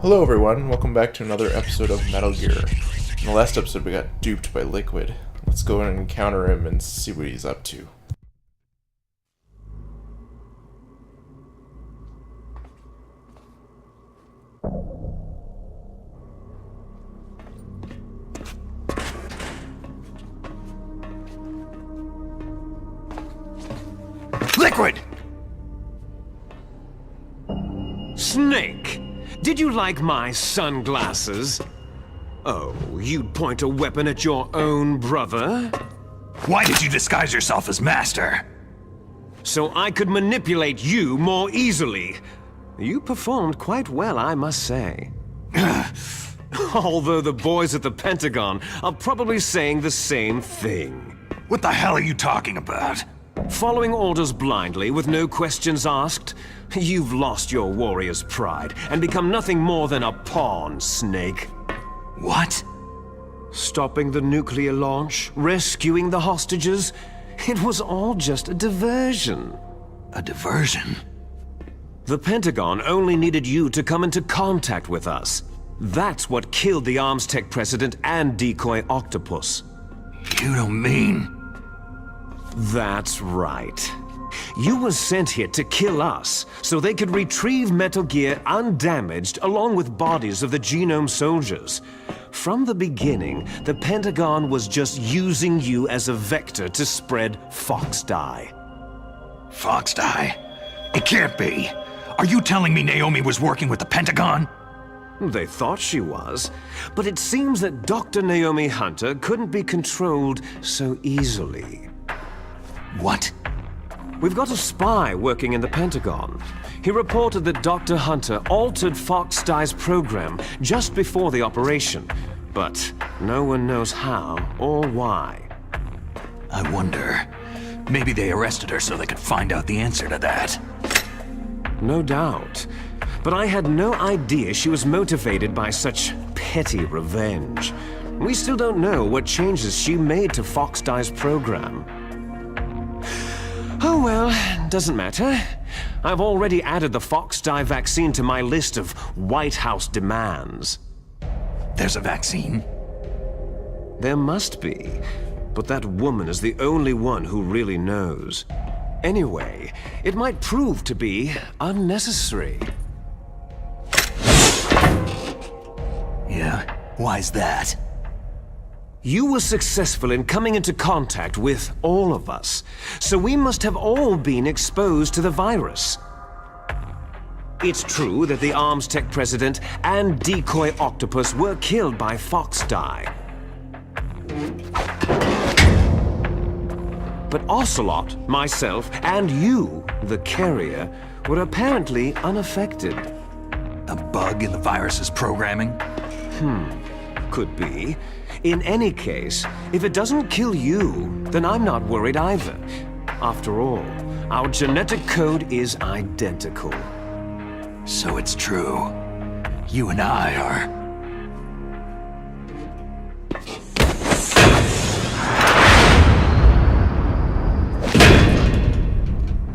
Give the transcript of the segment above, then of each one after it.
Hello everyone, welcome back to another episode of Metal Gear. In the last episode we got duped by Liquid. Let's go and encounter him and see what he's up to. Liquid! Snake, did you like my sunglasses? Oh, you'd point a weapon at your own brother? Why did you disguise yourself as Master? So I could manipulate you more easily. You performed quite well, I must say. Although the boys at the Pentagon are probably saying the same thing. What the hell are you talking about? Following orders blindly with no questions asked, you've lost your warrior's pride and become nothing more than a pawn, Snake. What? Stopping the nuclear launch, rescuing the hostages, it was all just a diversion. A diversion? The Pentagon only needed you to come into contact with us. That's what killed the Arms Tech president and decoy octopus. You don't mean... That's right. You were sent here to kill us, so they could retrieve Metal Gear undamaged along with bodies of the Genome soldiers. From the beginning, the Pentagon was just using you as a vector to spread Fox Dye. Fox Dye? It can't be! Are you telling me Naomi was working with the Pentagon? They thought she was, but it seems that Dr. Naomi Hunter couldn't be controlled so easily. What? We've got a spy working in the Pentagon. He reported that Dr. Hunter altered Fox Dye's program just before the operation, but no one knows how or why. I wonder... maybe they arrested her so they could find out the answer to that. No doubt. But I had no idea she was motivated by such petty revenge. We still don't know what changes she made to Fox Dye's program. Oh well, doesn't matter. I've already added the Fox Dye vaccine to my list of White House demands. There's a vaccine? There must be, but that woman is the only one who really knows. Anyway, it might prove to be unnecessary. Yeah? Why's that? You were successful in coming into contact with all of us, so we must have all been exposed to the virus. It's true that the Arms Tech president and decoy octopus were killed by Fox Dye. But Ocelot, myself, and you, the carrier, were apparently unaffected. A bug in the virus's programming? Could be. In any case, if it doesn't kill you, then I'm not worried either. After all, our genetic code is identical. So it's true. You and I are...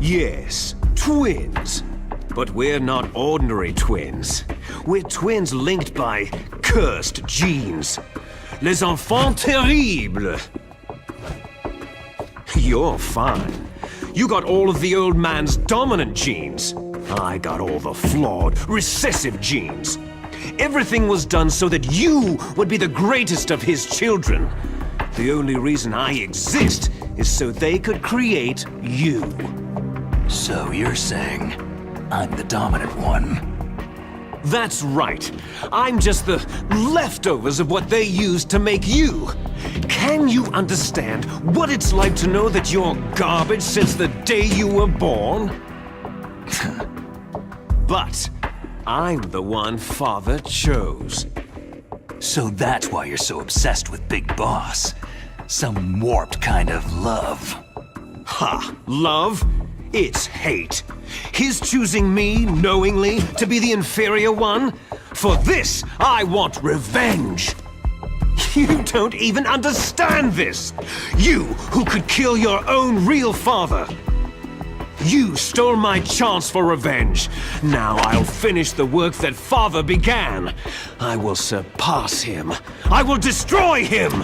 Yes, twins. But we're not ordinary twins. We're twins linked by cursed genes. Les enfants terribles. You're fine. You got all of the old man's dominant genes. I got all the flawed, recessive genes. Everything was done so that you would be the greatest of his children. The only reason I exist is so they could create you. So you're saying I'm the dominant one? That's right. I'm just the leftovers of what they used to make you. Can you understand what it's like to know that you're garbage since the day you were born? But I'm the one Father chose. So that's why you're so obsessed with Big Boss. Some warped kind of love. Ha! Love? It's hate. His choosing me, knowingly, to be the inferior one? For this, I want revenge. You don't even understand this! You, who could kill your own real father! You stole my chance for revenge. Now I'll finish the work that Father began. I will surpass him. I will destroy him!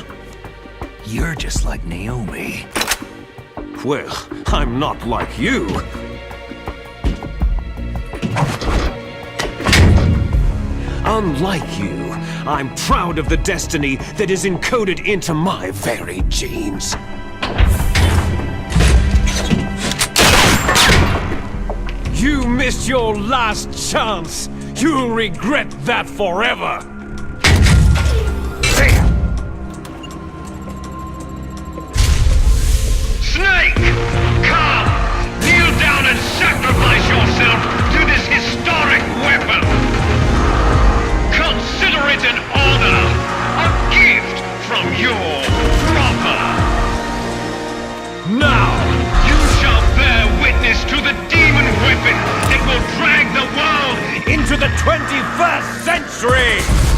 You're just like Naomi. Well, I'm not like you. Unlike you, I'm proud of the destiny that is encoded into my very genes. You missed your last chance. You'll regret that forever. Snake! Come! Kneel down and sacrifice yourself to this historic weapon! Consider it an honor! A gift from your brother! Now! You shall bear witness to the demon weapon that will drag the world Into the 21st century!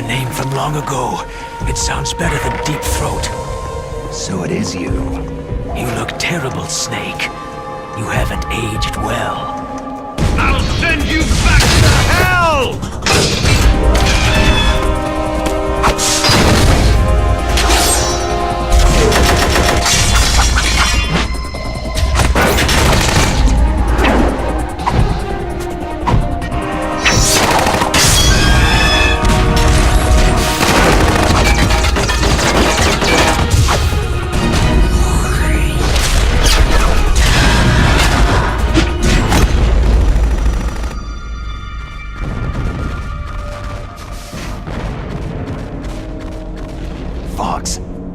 A name from long ago. It sounds better than Deep Throat. So it is you. You look terrible, Snake. You haven't aged well. I'll send you back to hell!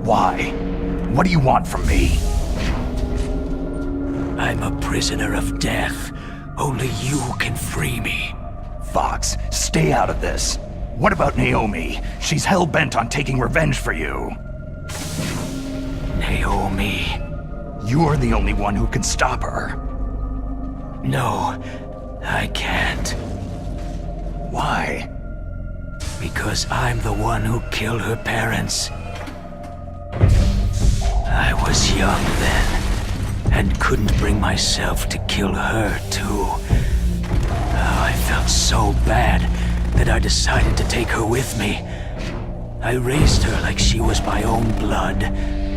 Why? What do you want from me? I'm a prisoner of death. Only you can free me. Fox, stay out of this. What about Naomi? She's hell-bent on taking revenge for you. Naomi? You're the only one who can stop her. No, I can't. Why? Because I'm the one who killed her parents. I was young then, and couldn't bring myself to kill her, too. Oh, I felt so bad that I decided to take her with me. I raised her like she was my own blood,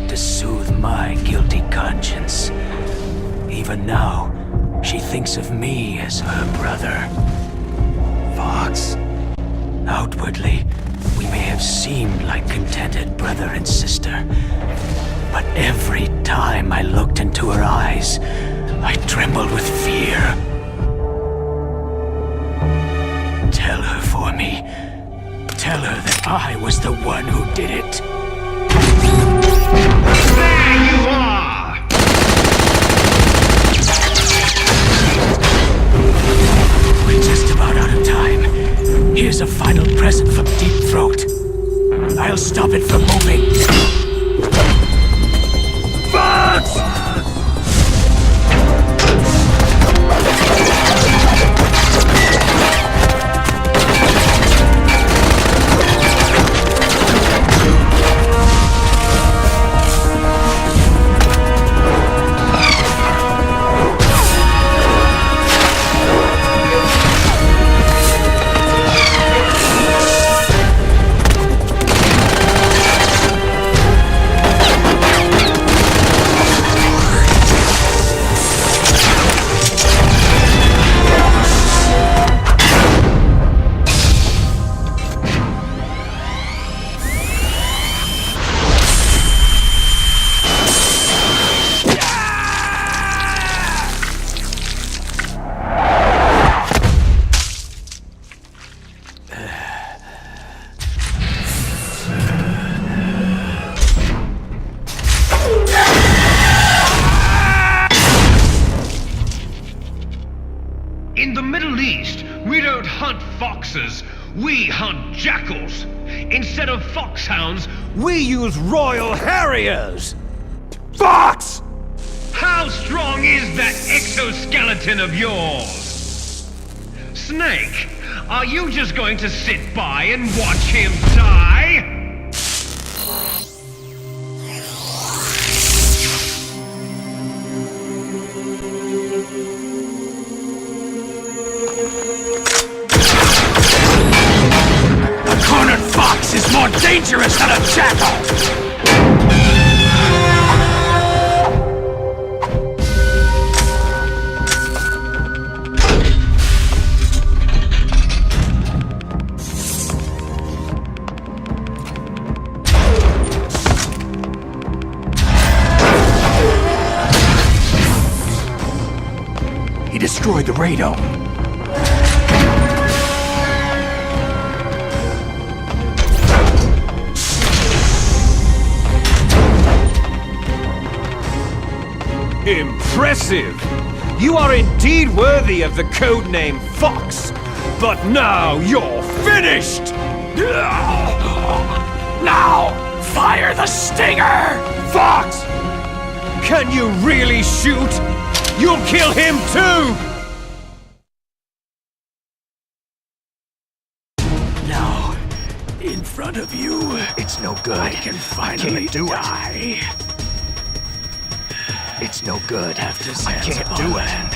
to soothe my guilty conscience. Even now, she thinks of me as her brother. Fox. Outwardly, we may have seemed like contented brother and sister. But every time I looked into her eyes, I trembled with fear. Tell her for me. Tell her that I was the one who did it. There you are! We're just about out of time. Here's a final present from Deep Throat. I'll stop it from moving. In the Middle East, we don't hunt foxes, we hunt jackals. Instead of foxhounds, We use Royal Harriers! Fox! how strong is that exoskeleton of yours? Snake, are you just going to sit by and watch him die? A cornered fox is more dangerous than a jackal! He destroyed the radome. Impressive! You are indeed worthy of the codename Fox, but now you're finished! Now, fire the stinger! Fox! Can you really shoot? You'll kill him too! No, in front of you. It's no good. I can finally die. It's no good. After I can't do it. Land,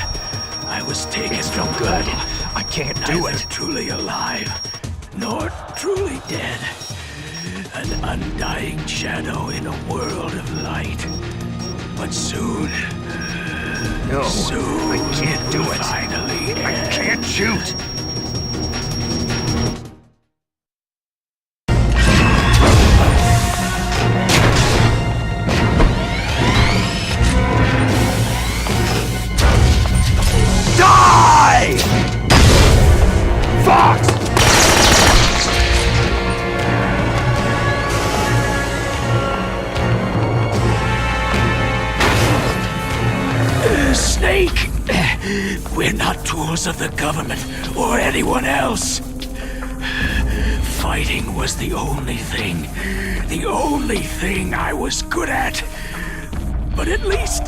I was taken It's from no good. God. I can't do Neither it. truly alive, nor truly dead. An undying shadow in a world of light. But soon, No, soon I can't do will it. finally I end. can't shoot. Die! Fox! Snake! We're not tools of the government or anyone else. Fighting was the only thing I was good at. But at least,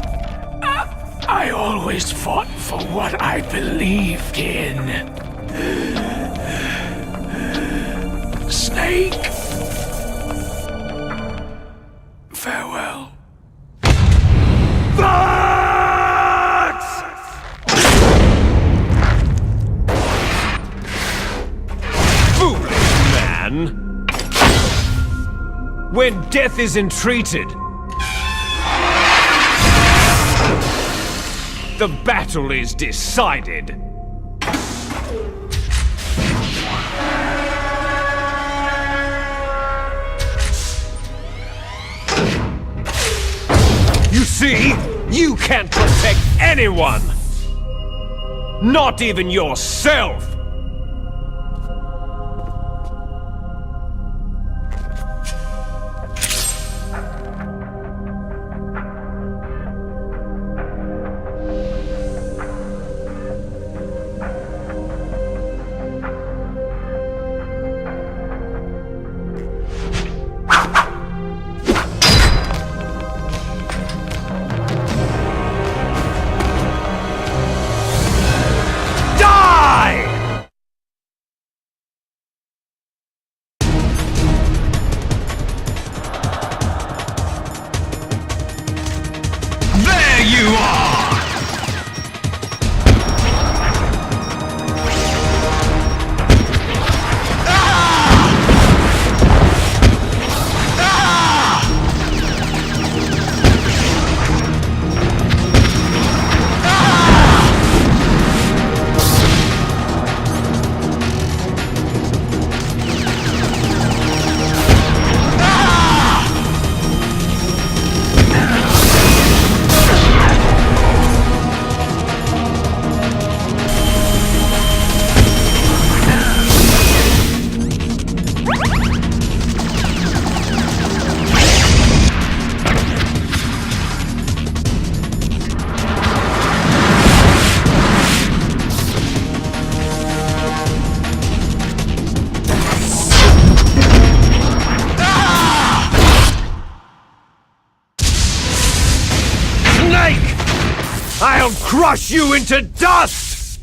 I always fought for what I believed in. Snake! Farewell. Man. When death is entreated, the battle is decided. You see, you can't protect anyone. Not even yourself. There you are! I'll crush you into dust!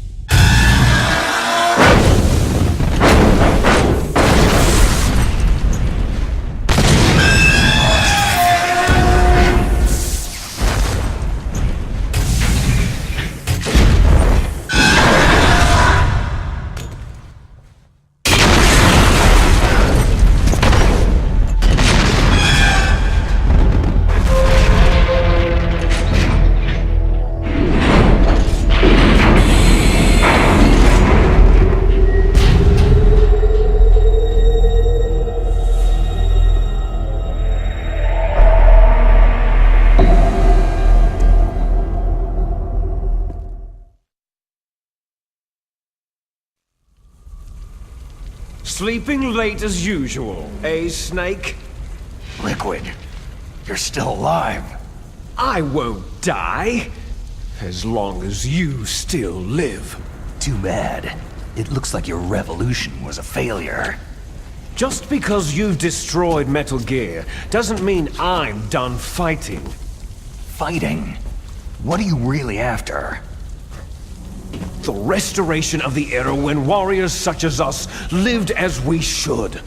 Sleeping late as usual, eh, Snake? Liquid, you're still alive. I won't die, as long as you still live. Too bad. It looks like your revolution was a failure. Just because you've destroyed Metal Gear doesn't mean I'm done fighting. Fighting? What are you really after? The restoration of the era when warriors such as us lived as we should.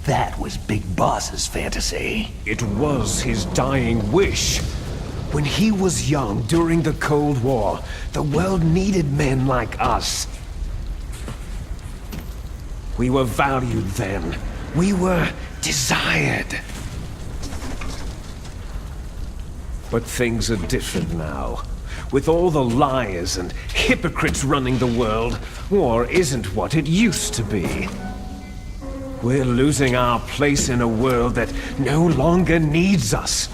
That was Big Boss's fantasy. It was his dying wish. When he was young during the Cold War, the world needed men like us. We were valued then. We were desired. But things are different now. With all the liars and hypocrites running the world, war isn't what it used to be. We're losing our place in a world that no longer needs us.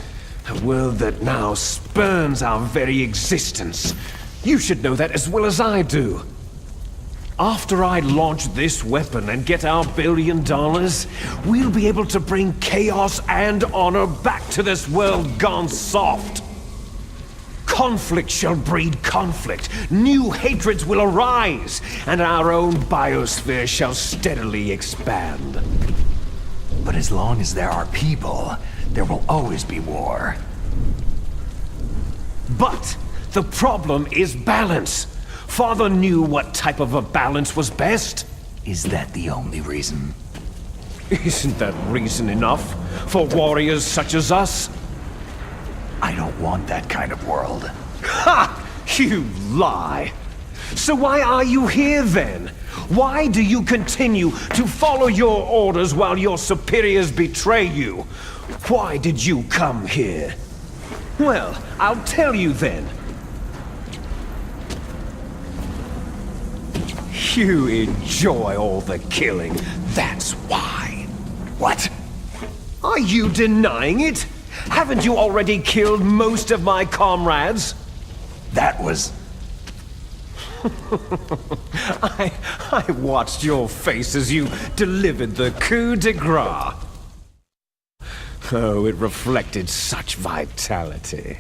A world that now spurns our very existence. You should know that as well as I do. After I launch this weapon and get our $1 billion, we'll be able to bring chaos and honor back to this world gone soft. Conflict shall breed conflict, new hatreds will arise, and our own biosphere shall steadily expand. But as long as there are people, there will always be war. But the problem is balance. Father knew what type of a balance was best. Is that the only reason? Isn't that reason enough for warriors such as us? I don't want that kind of world. Ha! You lie! So why are you here then? Why do you continue to follow your orders while your superiors betray you? Why did you come here? Well, I'll tell you then. You enjoy all the killing, that's why. What? Are you denying it? Haven't you already killed most of my comrades? That was... I watched your face as you delivered the coup de grace. Oh, it reflected such vitality.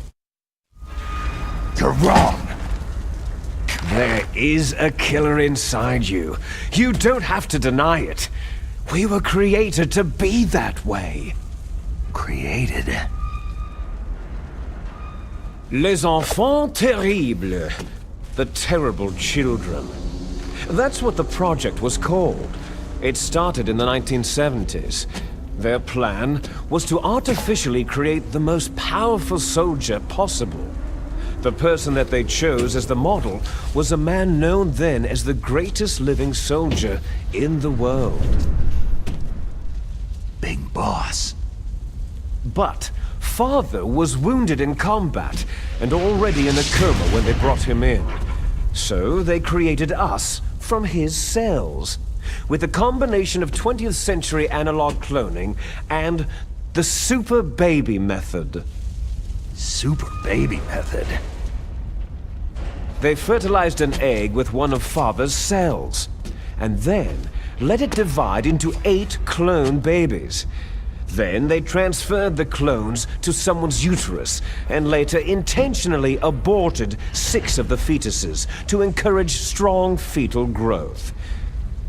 You're wrong! There is a killer inside you. You don't have to deny it. We were created to be that way. Created? Les enfants terribles. The terrible children. That's what the project was called. It started in the 1970s. Their plan was to artificially create the most powerful soldier possible. The person that they chose as the model was a man known then as the greatest living soldier in the world. Big Boss. But Father was wounded in combat and already in a coma when they brought him in. So they created us from his cells, with a combination of 20th century analog cloning and the super baby method. Super baby method? They fertilized an egg with one of Father's cells, and then let it divide into 8 clone babies. Then they transferred the clones to someone's uterus, and later intentionally aborted 6 of the fetuses to encourage strong fetal growth.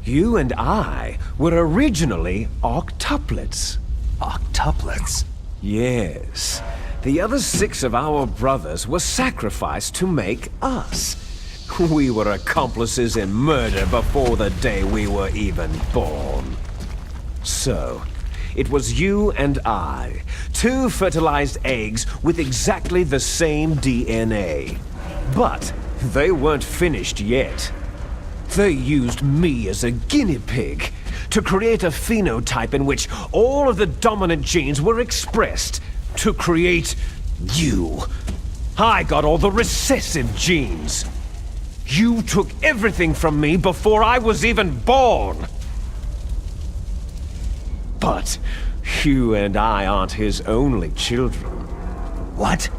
You and I were originally octuplets. Octuplets? Yes. The other 6 of our brothers were sacrificed to make us. We were accomplices in murder before the day we were even born. So, it was you and I, 2 fertilized eggs with exactly the same DNA. But they weren't finished yet. They used me as a guinea pig to create a phenotype in which all of the dominant genes were expressed to create you. I got all the recessive genes. You took everything from me before I was even born. But you and I aren't his only children. What?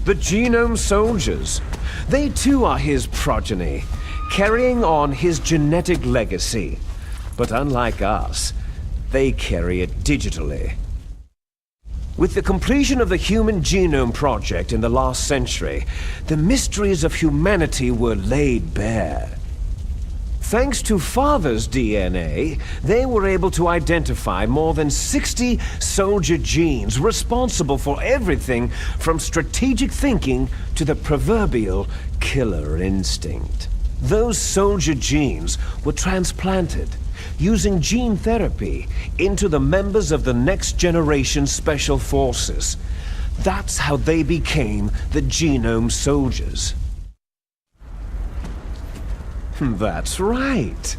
The Genome Soldiers. They too are his progeny, carrying on his genetic legacy. But unlike us, they carry it digitally. With the completion of the Human Genome Project in the last century, the mysteries of humanity were laid bare. Thanks to Father's DNA, they were able to identify more than 60 soldier genes responsible for everything from strategic thinking to the proverbial killer instinct. Those soldier genes were transplanted using gene therapy into the members of the Next Generation Special Forces. That's how they became the Genome Soldiers. That's right.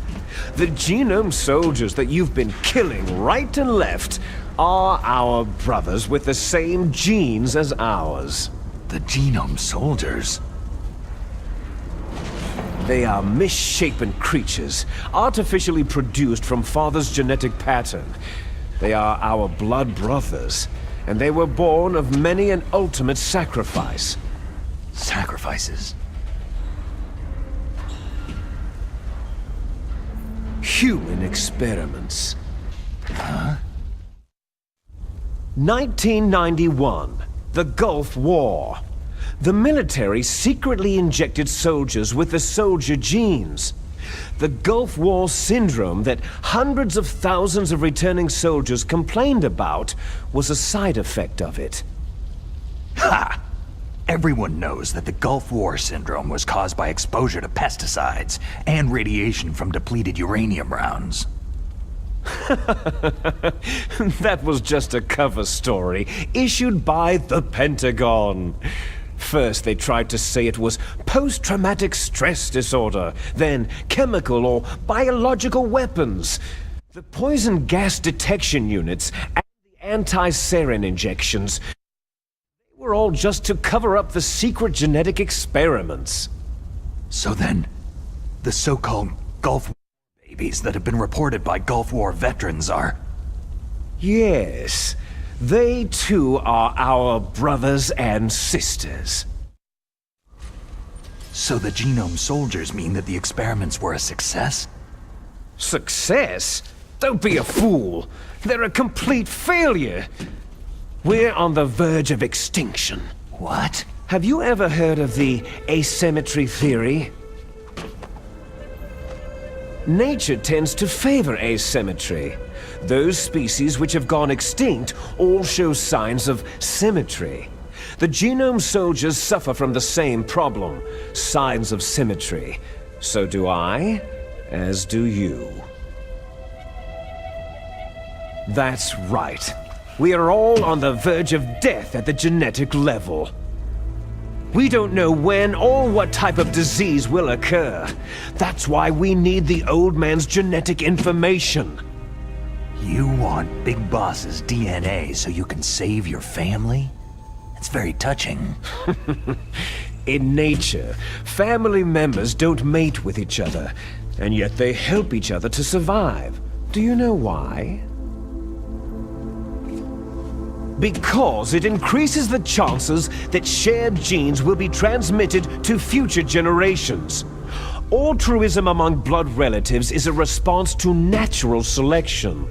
The Genome Soldiers that you've been killing right and left are our brothers with the same genes as ours. The Genome Soldiers? They are misshapen creatures, artificially produced from Father's genetic pattern. They are our blood brothers, and they were born of many an ultimate sacrifice. Sacrifices? Human experiments. Huh? 1991, the Gulf War. The military secretly injected soldiers with the soldier genes. The Gulf War syndrome that hundreds of thousands of returning soldiers complained about was a side effect of it. Ha! Everyone knows that the Gulf War syndrome was caused by exposure to pesticides and radiation from depleted uranium rounds. That was just a cover story issued by the Pentagon. First, they tried to say it was post-traumatic stress disorder, then chemical or biological weapons. The poison gas detection units and the anti-sarin injections were all just to cover up the secret genetic experiments. So then, the so-called Gulf War babies that have been reported by Gulf War veterans are... Yes, they too are our brothers and sisters. So the Genome Soldiers mean that the experiments were a success? Success? Don't be a fool. They're a complete failure. We're on the verge of extinction. What? Have you ever heard of the asymmetry theory? Nature tends to favor asymmetry. Those species which have gone extinct all show signs of symmetry. The Genome Soldiers suffer from the same problem, signs of symmetry. So do I, as do you. That's right. We are all on the verge of death at the genetic level. We don't know when or what type of disease will occur. That's why we need the old man's genetic information. You want Big Boss's DNA so you can save your family? It's very touching. In nature, family members don't mate with each other, and yet they help each other to survive. Do you know why? Because it increases the chances that shared genes will be transmitted to future generations. Altruism among blood relatives is a response to natural selection.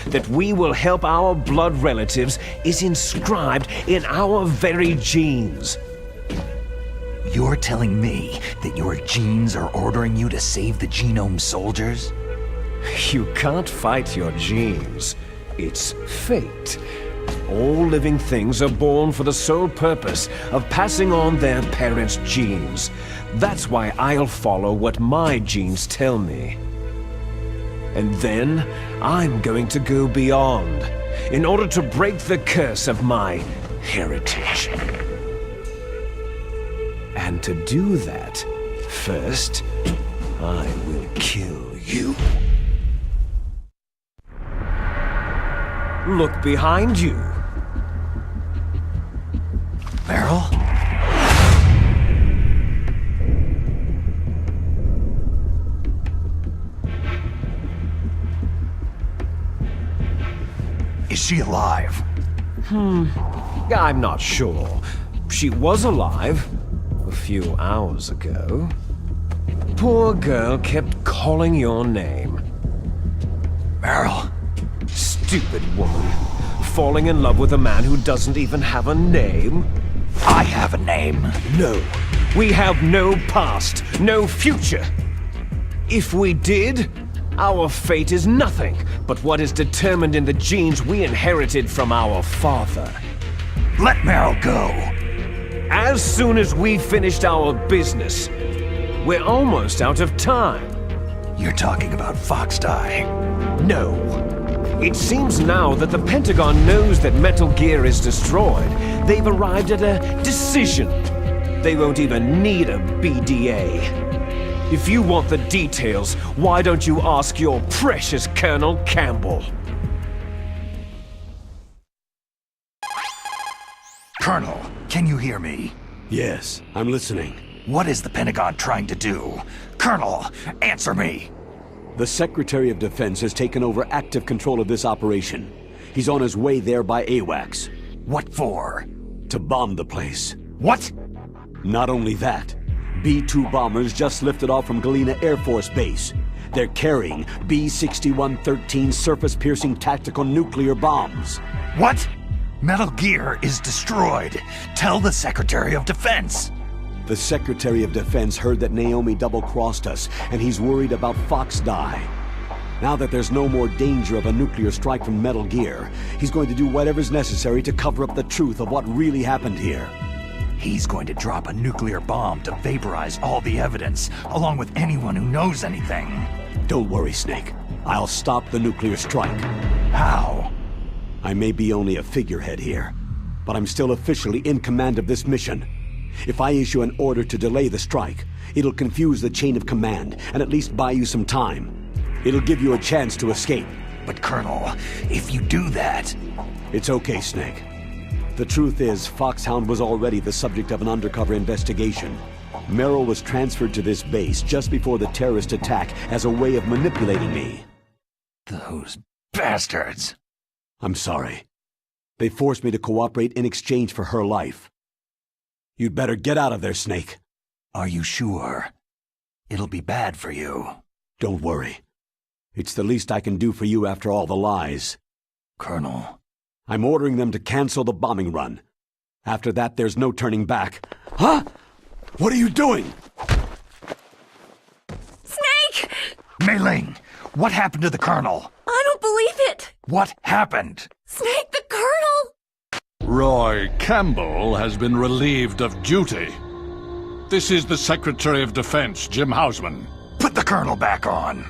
That we will help our blood relatives is inscribed in our very genes. You're telling me that your genes are ordering you to save the Genome Soldiers? You can't fight your genes. It's fate. All living things are born for the sole purpose of passing on their parents' genes. That's why I'll follow what my genes tell me. And then, I'm going to go beyond, in order to break the curse of my heritage. And to do that, first, I will kill you. Look behind you. Meryl? Is she alive? I'm not sure. She was alive a few hours ago. Poor girl kept calling your name. Meryl? Stupid woman. Falling in love with a man who doesn't even have a name? I have a name. No. We have no past, no future. If we did, our fate is nothing but what is determined in the genes we inherited from our father. Let Meryl go. As soon as we finished our business, we're almost out of time. You're talking about Foxdie. No. It seems now that the Pentagon knows that Metal Gear is destroyed. They've arrived at a decision. They won't even need a BDA. If you want the details, why don't you ask your precious Colonel Campbell? Colonel, can you hear me? Yes, I'm listening. What is the Pentagon trying to do? Colonel, answer me! The Secretary of Defense has taken over active control of this operation. He's on his way there by AWACS. What for? To bomb the place. What? Not only that, B-2 bombers just lifted off from Galena Air Force Base. They're carrying B-6113 surface-piercing tactical nuclear bombs. What? Metal Gear is destroyed. Tell the Secretary of Defense. The Secretary of Defense heard that Naomi double-crossed us, and he's worried about Foxdie. Now that there's no more danger of a nuclear strike from Metal Gear, he's going to do whatever's necessary to cover up the truth of what really happened here. He's going to drop a nuclear bomb to vaporize all the evidence, along with anyone who knows anything. Don't worry, Snake. I'll stop the nuclear strike. How? I may be only a figurehead here, but I'm still officially in command of this mission. If I issue an order to delay the strike, it'll confuse the chain of command and at least buy you some time. It'll give you a chance to escape. But Colonel, if you do that... It's okay, Snake. The truth is, Foxhound was already the subject of an undercover investigation. Merrill was transferred to this base just before the terrorist attack as a way of manipulating me. Those bastards! I'm sorry. They forced me to cooperate in exchange for her life. You'd better get out of there, Snake. Are you sure? It'll be bad for you. Don't worry. It's the least I can do for you after all the lies. Colonel... I'm ordering them to cancel the bombing run. After that, there's no turning back. Huh? What are you doing? Snake! Mei Ling, what happened to the Colonel? I don't believe it! What happened? Snake, the Colonel! Roy Campbell has been relieved of duty. This is the Secretary of Defense, Jim Hausman. Put the Colonel back on.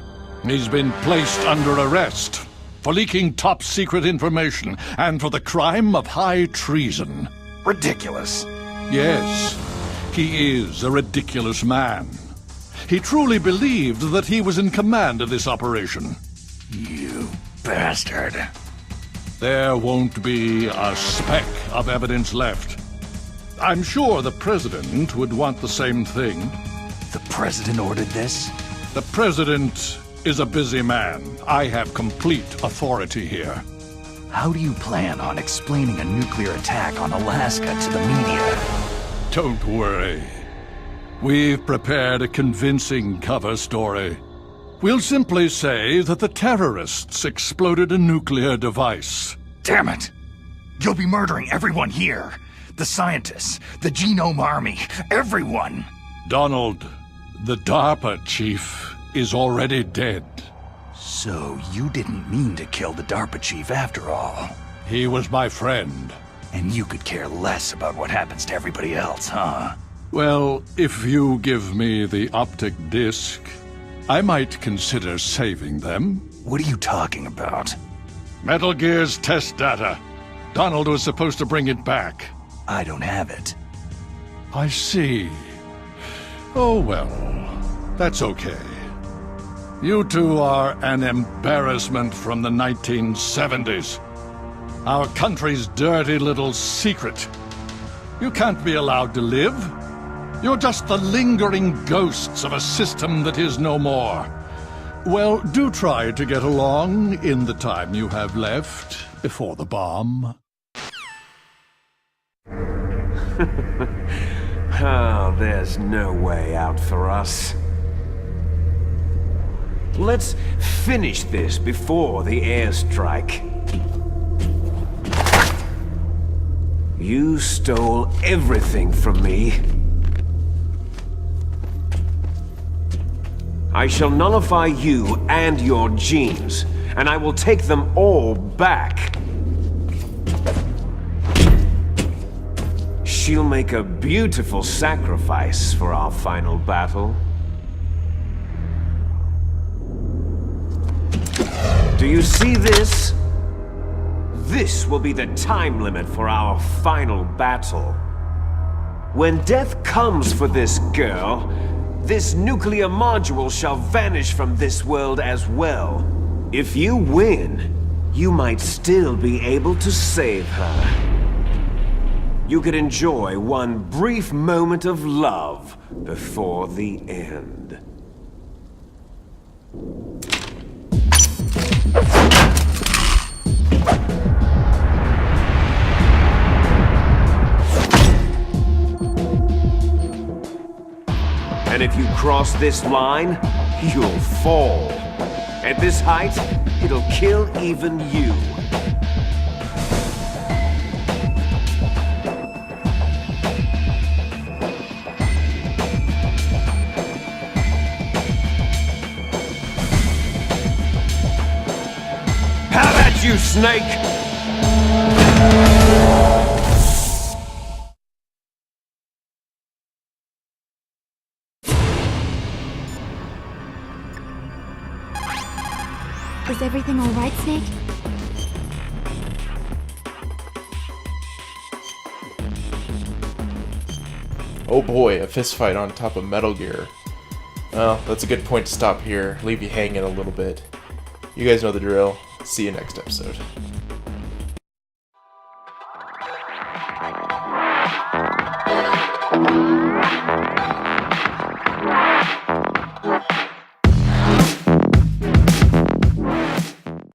He's been placed under arrest for leaking top-secret information and for the crime of high treason. Ridiculous. Yes, he is a ridiculous man. He truly believed that he was in command of this operation. You bastard. There won't be a speck of evidence left. I'm sure the President would want the same thing. The President ordered this? The President is a busy man. I have complete authority here. How do you plan on explaining a nuclear attack on Alaska to the media? Don't worry. We've prepared a convincing cover story. We'll simply say that the terrorists exploded a nuclear device. Damn it! You'll be murdering everyone here. The scientists, the Genome Army, everyone. Donald, the DARPA chief, is already dead. So you didn't mean to kill the DARPA chief after all. He was my friend. And you could care less about what happens to everybody else, huh? Well, if you give me the optic disc, I might consider saving them. What are you talking about? Metal Gear's test data. Donald was supposed to bring it back. I don't have it. I see. Oh well, that's okay. You two are an embarrassment from the 1970s. Our country's dirty little secret. You can't be allowed to live. You're just the lingering ghosts of a system that is no more. Well, do try to get along in the time you have left before the bomb. Oh, there's no way out for us. Let's finish this before the airstrike. You stole everything from me. I shall nullify you and your genes, and I will take them all back. She'll make a beautiful sacrifice for our final battle. Do you see this? This will be the time limit for our final battle. When death comes for this girl, this nuclear module shall vanish from this world as well. If you win, you might still be able to save her. You could enjoy one brief moment of love before the end. And if you cross this line, you'll fall. At this height, it'll kill even you. How about you, Snake? Is everything all right, Snake? Oh boy, a fistfight on top of Metal Gear. Well, that's a good point to stop here. Leave you hanging a little bit. You guys know the drill. See you next episode.